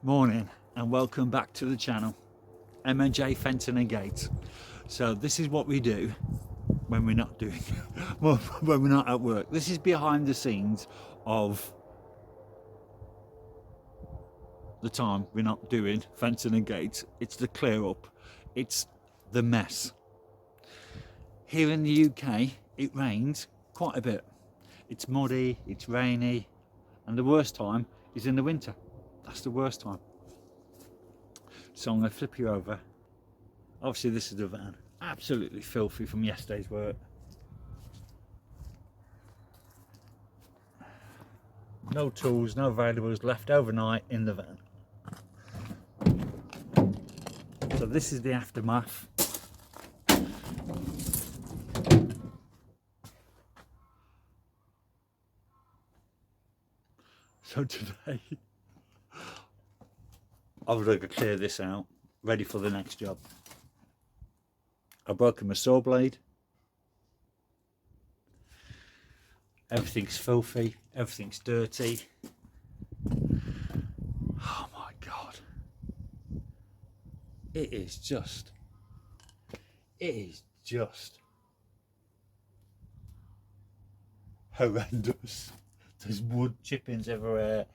Morning and welcome back to the channel, mandj Fencing and Gates. So this is what we do when we're not doing well, when we're not at work. This is behind the scenes of the time we're not doing fencing and gates. It's the clear up, it's the mess. Here in the UK it rains quite a bit. It's muddy, it's rainy, and the worst time is in the winter. That's the worst time. So I'm going to flip you over. Obviously this is the van, absolutely filthy from yesterday's work. No tools, no valuables left overnight in the van. So this is the aftermath. So today I've got to clear this out, ready for the next job. I've broken my saw blade. Everything's filthy, everything's dirty. Oh my God. It is just horrendous. There's wood chippings everywhere.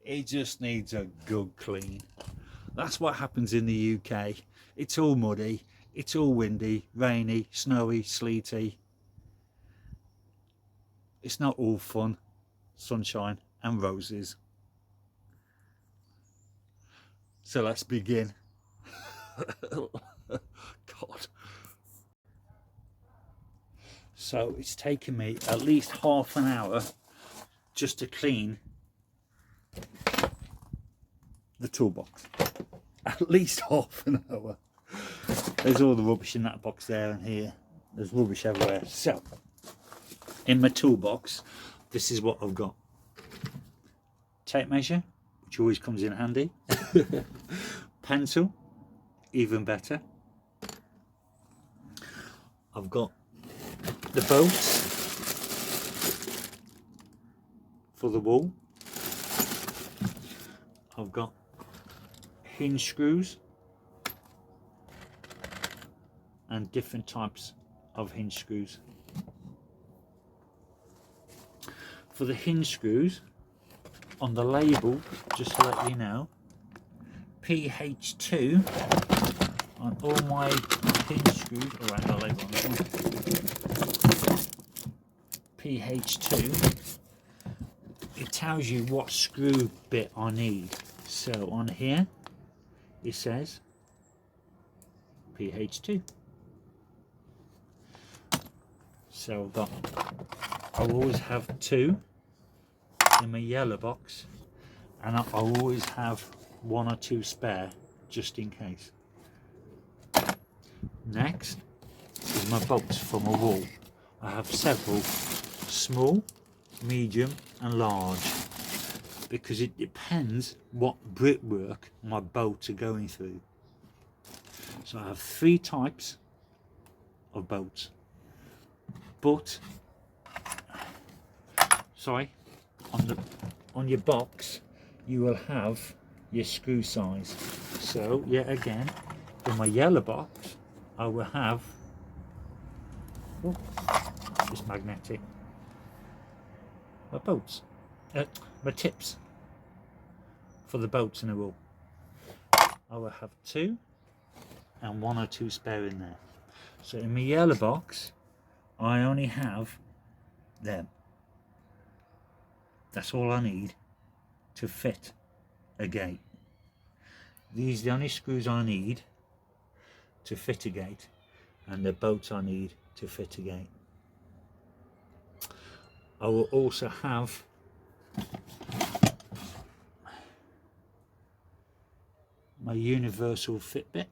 It just needs a good clean. That's what happens in the UK. It's all muddy, it's all windy, rainy, snowy, sleety. It's not all fun, sunshine and roses. So let's begin. God. So it's taken me at least half an hour just to clean the toolbox. At least half an hour. There's all the rubbish in that box there and here. There's rubbish everywhere. So in my toolbox, this is what I've got. Tape measure, which always comes in handy. Pencil, even better. I've got the bolts for the wall. I've got hinge screws and different types of hinge screws. For the hinge screws, on the label, just to let you know, PH2 on all my hinge screws. Oh, I have the label on this one. PH2, it tells you what screw bit I need. So on here it says PH2. So I'll always have two in my yellow box, and I'll always have one or two spare just in case. Next is my bolts for my wall. I have several, small, medium and large, because it depends what brickwork my bolts are going through. So I have three types of bolts, but sorry, on your box you will have your screw size. So yet again, in my yellow box I will have this magnetic, my bolts, my tips for the bolts in the wall. I will have two and one or two spare in there. So in my yellow box I only have them. That's all I need to fit a gate. These are the only screws I need to fit a gate, and the bolts I need to fit a gate. I will also have my universal fit bit,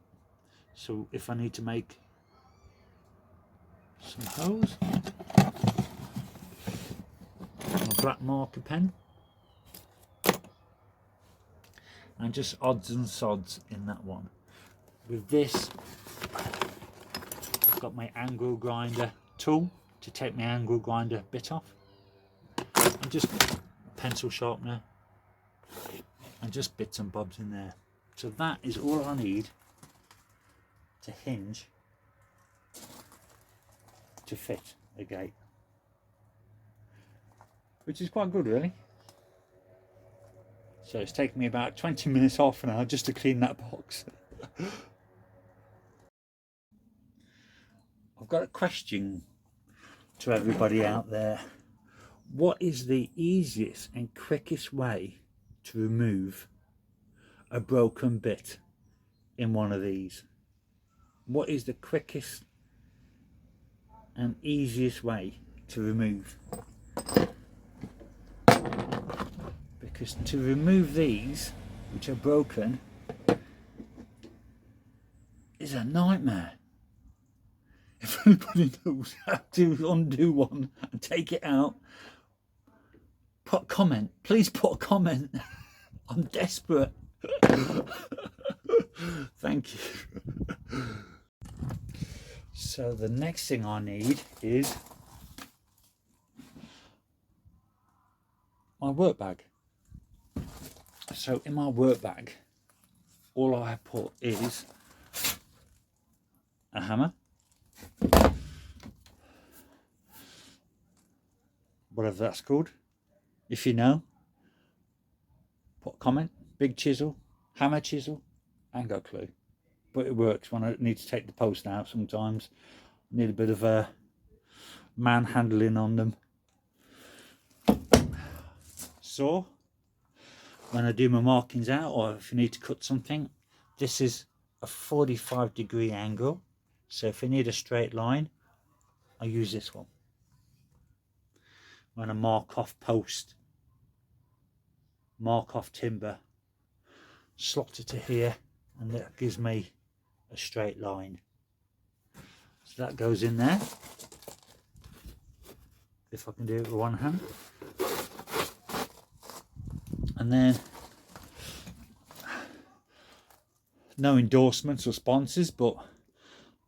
so if I need to make some holes, my black marker pen, and just odds and sods in that one. With this I've got my angle grinder tool to take my angle grinder bit off, and just a pencil sharpener and just bits and bobs in there. So that is all I need to hinge to fit a gate, which is quite good really. So it's taken me about 20 minutes, half an hour just to clean that box. I've got a question to everybody out there. What is the easiest and quickest way to remove a broken bit in one of these? What is the quickest and easiest way to remove? Because to remove these, which are broken, is a nightmare. If anybody knows how to undo one and take it out, put a comment. Please put a comment. I'm desperate. Thank you. So the next thing I need is my work bag. So in my work bag, all I put is a hammer, whatever that's called. If you know, put a comment. Big chisel, hammer chisel, I ain't got a clue. But it works when I need to take the post out sometimes. I need a bit of manhandling on them. Saw, when I do my markings out, or if you need to cut something, this is a 45-degree angle. So if you need a straight line, I use this one. When I mark off post, mark off timber, slot it to here, and that gives me a straight line. So that goes in there, if I can do it with one hand. And then, no endorsements or sponsors, but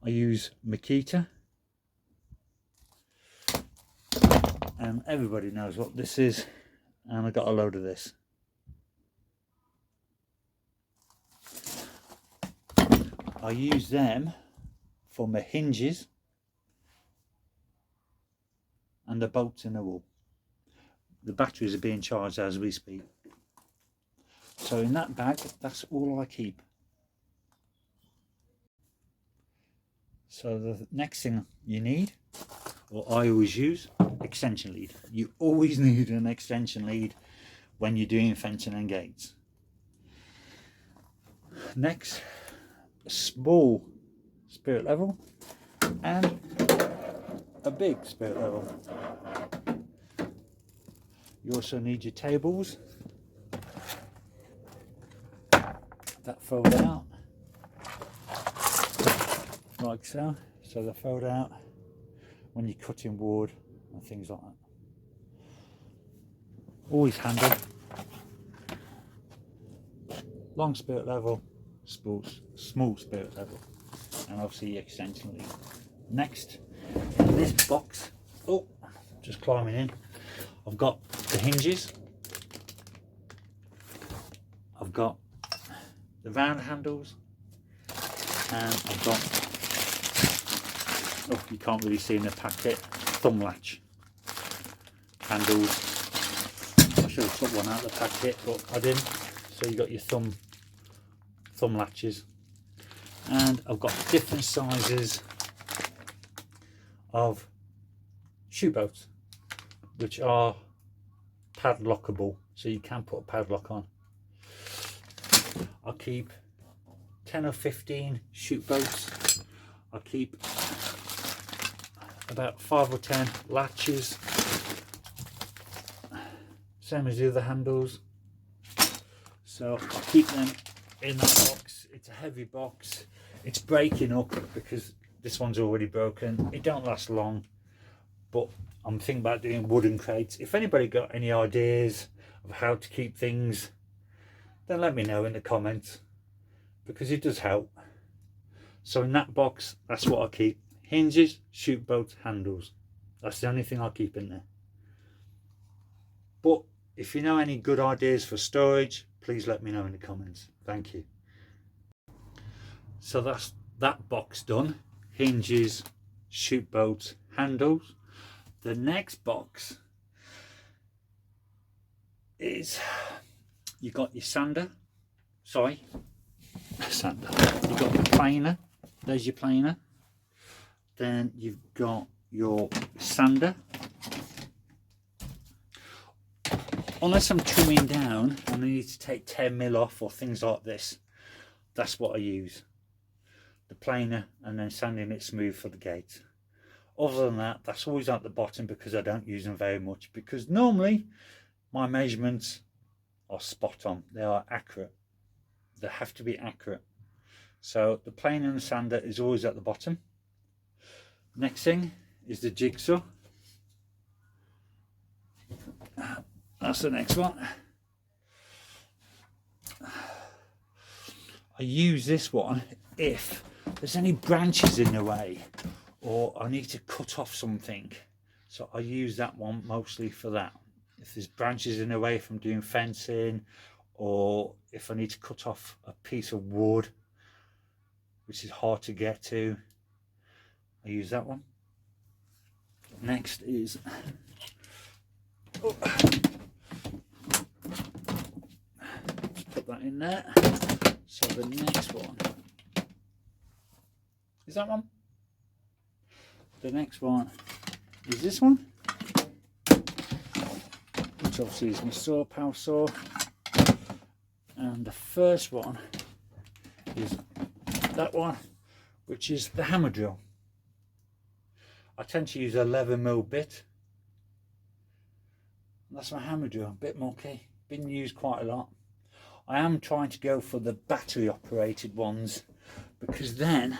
I use Makita, and everybody knows what this is, and I got a load of this. I use them for my hinges and the bolts in the wall. The batteries are being charged as we speak. So in that bag, that's all I keep. So the next thing you need, or I always use, extension lead. You always need an extension lead when you're doing fencing and gates. Next, a small spirit level and a big spirit level. You also need your tables that fold out like so. So they fold out when you're cutting wood and things like that. Always handy. Long spirit level, small spirit level, and obviously your extension lead. Next, in this box, oh, just climbing in, I've got the hinges, I've got the round handles, and I've got, oh, you can't really see in the packet, thumb latch handles. I should have took one out of the packet, but I didn't. So you got your thumb latches, and I've got different sizes of shoe bolts, which are padlockable, so you can put a padlock on. I'll keep 10 or 15 shoe bolts. I'll keep about 5 or 10 latches, same as the other handles. So I'll keep them in that box. It's a heavy box. It's breaking up because this one's already broken. It don't last long, but I'm thinking about doing wooden crates. If anybody got any ideas of how to keep things, then let me know in the comments, because it does help. So in that box, that's what I keep. Hinges, shoe bolts, handles. That's the only thing I'll keep in there. But if you know any good ideas for storage, please let me know in the comments. Thank you. So that's that box done. Hinges, chute bolts, handles. The next box is, you got your sander, you've got your planer, there's your planer. Then you've got your sander. Unless I'm trimming down and I need to take 10mm off or things like this, that's what I use. The planer, and then sanding it smooth for the gate. Other than that, that's always at the bottom because I don't use them very much, because normally my measurements are spot on. They are accurate. They have to be accurate. So the planer and the sander is always at the bottom. Next thing is the jigsaw. That's the next one. I use this one if there's any branches in the way or I need to cut off something. So I use that one mostly for that. If there's branches in the way from doing fencing, or if I need to cut off a piece of wood which is hard to get to, I use that one. Next is just put that in there. So the next one is that one. The next one is this one, which obviously is my saw, power saw. And the first one is that one, which is the hammer drill. I tend to use a 11mm bit. That's my hammer drill, a bit mucky, been used quite a lot. I am trying to go for the battery operated ones, because then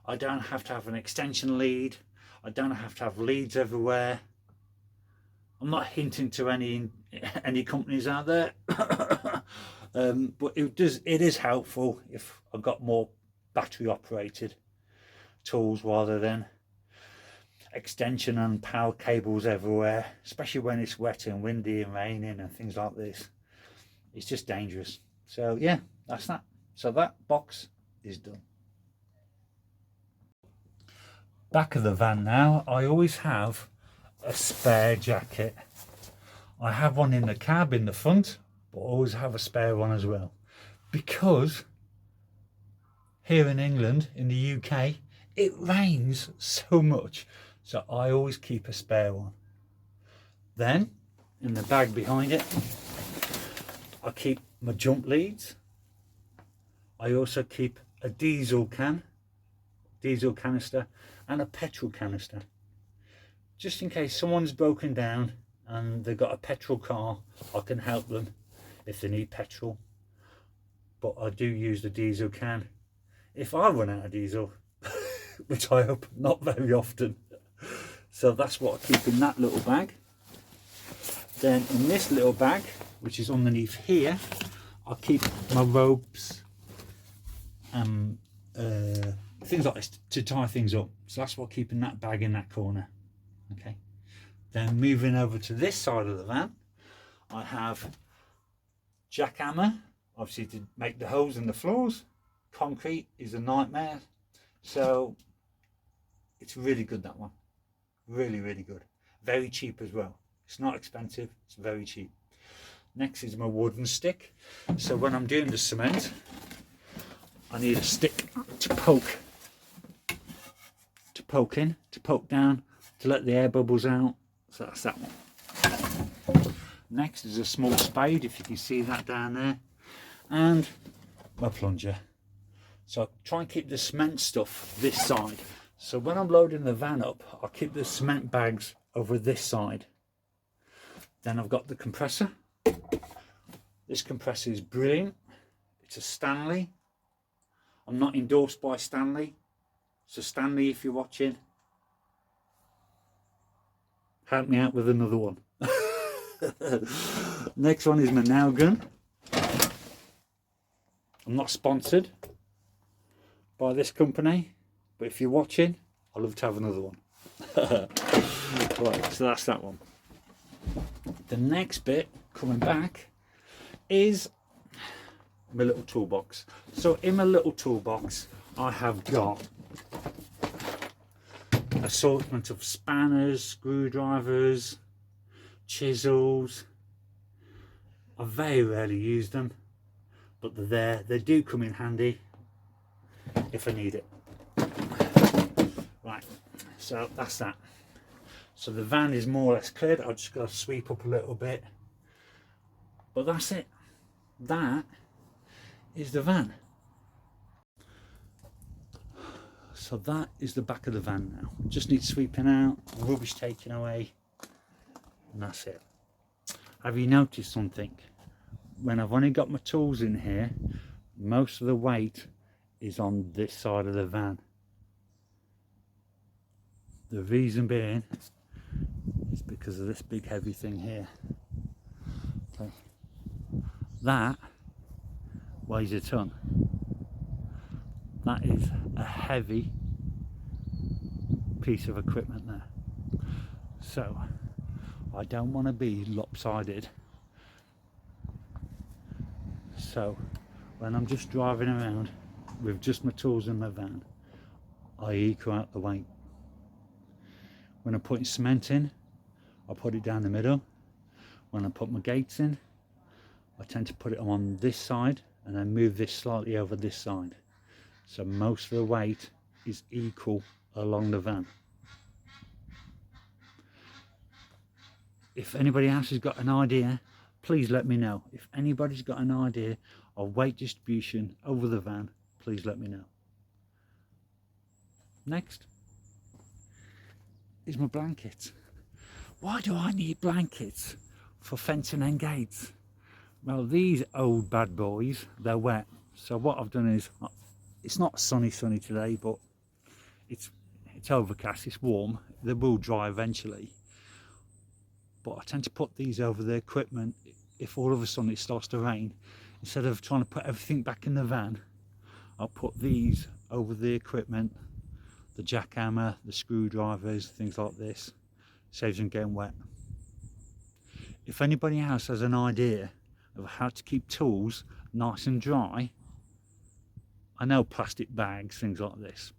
I don't have to have an extension lead, I don't have to have leads everywhere. I'm not hinting to any companies out there, but it is helpful if I've got more battery operated tools rather than extension and power cables everywhere, especially when it's wet and windy and raining and things like this. It's just dangerous. So yeah, that's that. So that box is done. Back of the van now, I always have a spare jacket. I have one in the cab in the front, but I always have a spare one as well, because here in England, in the UK, it rains so much, so I always keep a spare one. Then in the bag behind it, I keep my jump leads. I also keep a diesel canister and a petrol canister, just in case someone's broken down and they've got a petrol car. I can help them if they need petrol, but I do use the diesel can if I run out of diesel, which I hope not very often. So that's what I keep in that little bag. Then in this little bag, which is underneath here, I keep my ropes and things like this to tie things up. So that's what I keep in that bag in that corner. Okay. Then moving over to this side of the van, I have jackhammer, obviously to make the holes in the floors. Concrete is a nightmare, so it's really good, that one. Really, really good. Very cheap as well. It's not expensive, it's very cheap. Next is my wooden stick. So when I'm doing the cement, I need a stick to poke in, to poke down, to let the air bubbles out. So that's that one. Next is a small spade, if you can see that down there, and my plunger. So I try and keep the cement stuff this side. So when I'm loading the van up, I'll keep the cement bags over this side. Then I've got the compressor. This compressor is brilliant. It's a Stanley. I'm not endorsed by Stanley. So Stanley, if you're watching, help me out with another one. Next one is my nail gun. I'm not sponsored by this company, but if you're watching, I'd love to have another one. Right, so that's that one. The next bit coming back is my little toolbox. So in my little toolbox I have got assortment of spanners, screwdrivers, chisels. I very rarely use them, but they're there. They do come in handy if I need it. Right, so that's that. So the van is more or less cleared. I've just got to sweep up a little bit, but that's it. That is the van. So that is the back of the van now. Just needs sweeping out, rubbish taken away, and that's it. Have you noticed something? When I've only got my tools in here, most of the weight is on this side of the van. The reason being is because of this big heavy thing here. Okay. That weighs a ton. That is a heavy piece of equipment there. So I don't want to be lopsided. So when I'm just driving around with just my tools in my van, I equal out the weight. When I'm putting cement in, I put it down the middle. When I put my gates in, I tend to put it on this side and then move this slightly over this side. So most of the weight is equal along the van. If anybody else has got an idea, please let me know. If anybody's got an idea of weight distribution over the van, please let me know. Next is my blankets. Why do I need blankets for fencing and gates? Well, these old bad boys, they're wet. So what I've done is, it's not sunny today, but it's overcast, it's warm. They will dry eventually. But I tend to put these over the equipment if all of a sudden it starts to rain. Instead of trying to put everything back in the van, I'll put these over the equipment, the jackhammer, the screwdrivers, things like this. Saves them getting wet. If anybody else has an idea of how to keep tools nice and dry, I know plastic bags, things like this,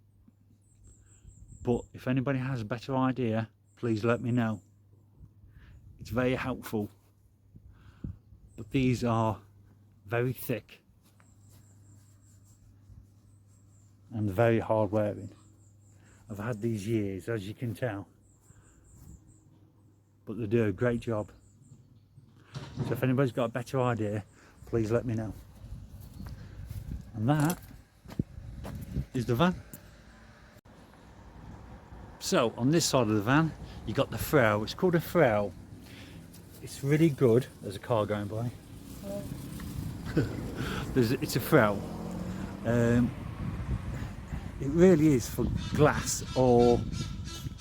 but if anybody has a better idea, please let me know. It's very helpful. But these are very thick and very hard wearing. I've had these years, as you can tell, but they do a great job. So if anybody's got a better idea, please let me know. And that is the van. So on this side of the van, you got the frail. It's called a frail. It's really good. There's a car going by. It's a frail. It really is for glass or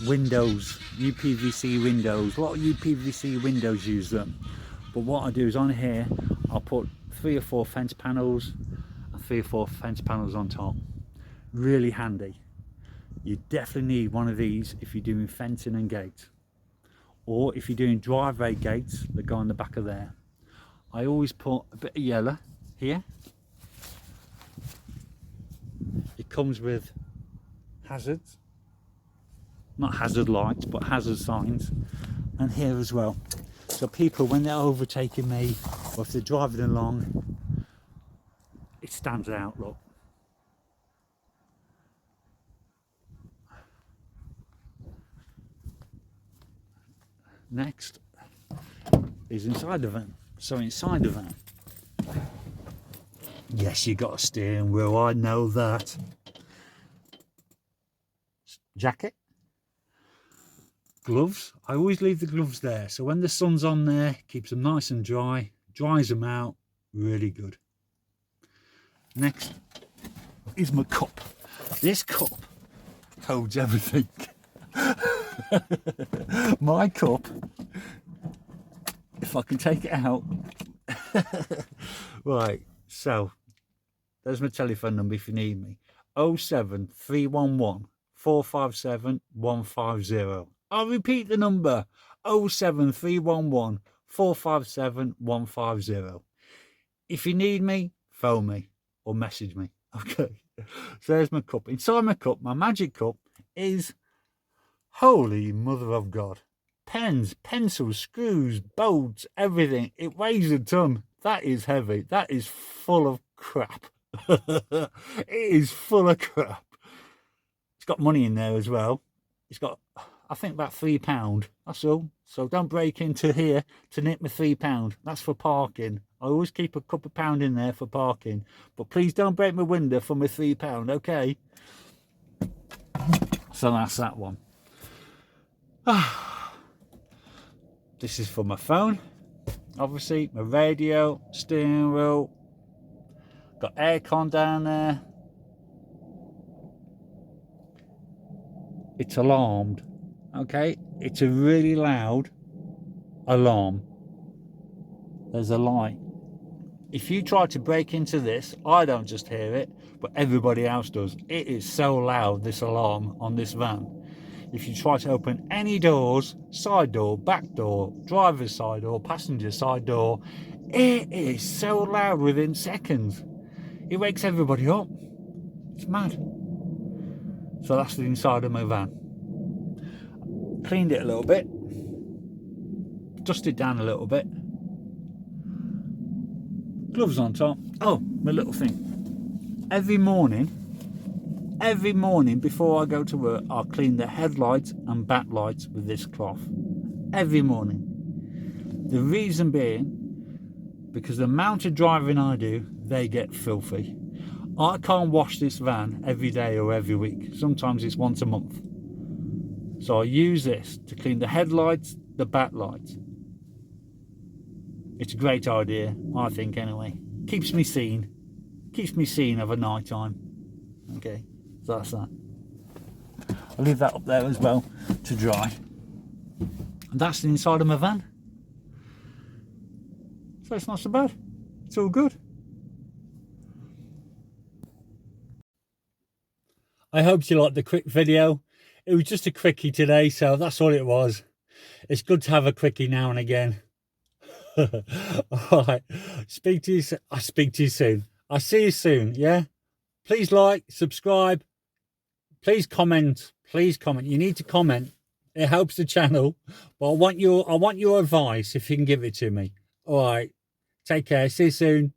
windows, UPVC windows. A lot of UPVC windows use them. But what I do is on here, I'll put 3 or 4 fence panels and 3 or 4 fence panels on top. Really handy. You definitely need one of these if you're doing fencing and gates, or if you're doing driveway gates that go on the back of there. I always put a bit of yellow here. It comes with hazards, not hazard lights, but hazard signs, and here as well. So people, when they're overtaking me or if they're driving along, it stands out. Look. Next is inside the van. So inside the van, yes, you got a steering wheel, I know that. Jacket, gloves. I always leave the gloves there, so when the sun's on there, keeps them nice and dry, dries them out really good. Next is my cup. This cup holds everything. My cup, if I can take it out. Right, so there's my telephone number if you need me. 07311 457 150. I'll repeat the number. 07311 457 150. If you need me, phone me or message me. Okay, so there's my cup. Inside my cup, my magic cup, is, holy mother of God, pens, pencils, screws, bolts, everything. It weighs a ton. That is heavy. That is full of crap. It is full of crap. It's got money in there as well. It's got, I think, about £3. That's all. So don't break into here to nip my £3. That's for parking. I always keep a couple of pound in there for parking. But please don't break my window for my £3, okay? So that's that one. This is for my phone. Obviously, my radio, steering wheel. Got aircon down there. It's alarmed. Okay, it's a really loud alarm. There's a light. If you try to break into this, I don't just hear it, but everybody else does. It is so loud, this alarm on this van. If you try to open any doors, side door, back door, driver's side door, passenger side door, it is so loud within seconds. It wakes everybody up. It's mad. So that's the inside of my van. Cleaned it a little bit, dusted down a little bit, gloves on top. Oh, my little thing. Every morning before I go to work, I'll clean the headlights and backlights with this cloth. Every morning. The reason being, because the amount of driving I do, they get filthy. I can't wash this van every day or every week. Sometimes it's once a month. So I use this to clean the headlights, the backlights. It's a great idea, I think, anyway. Keeps me seen of a night time. Okay, so that's that. I'll leave that up there as well to dry. And that's the inside of my van. So it's not so bad. It's all good. I hope you liked the quick video. It was just a quickie today, so that's all it was. It's good to have a quickie now and again. All right. I speak to you soon. I'll see you soon, yeah? Please like, subscribe. Please comment. Please comment. You need to comment. It helps the channel. But I want your advice if you can give it to me. All right. Take care. See you soon.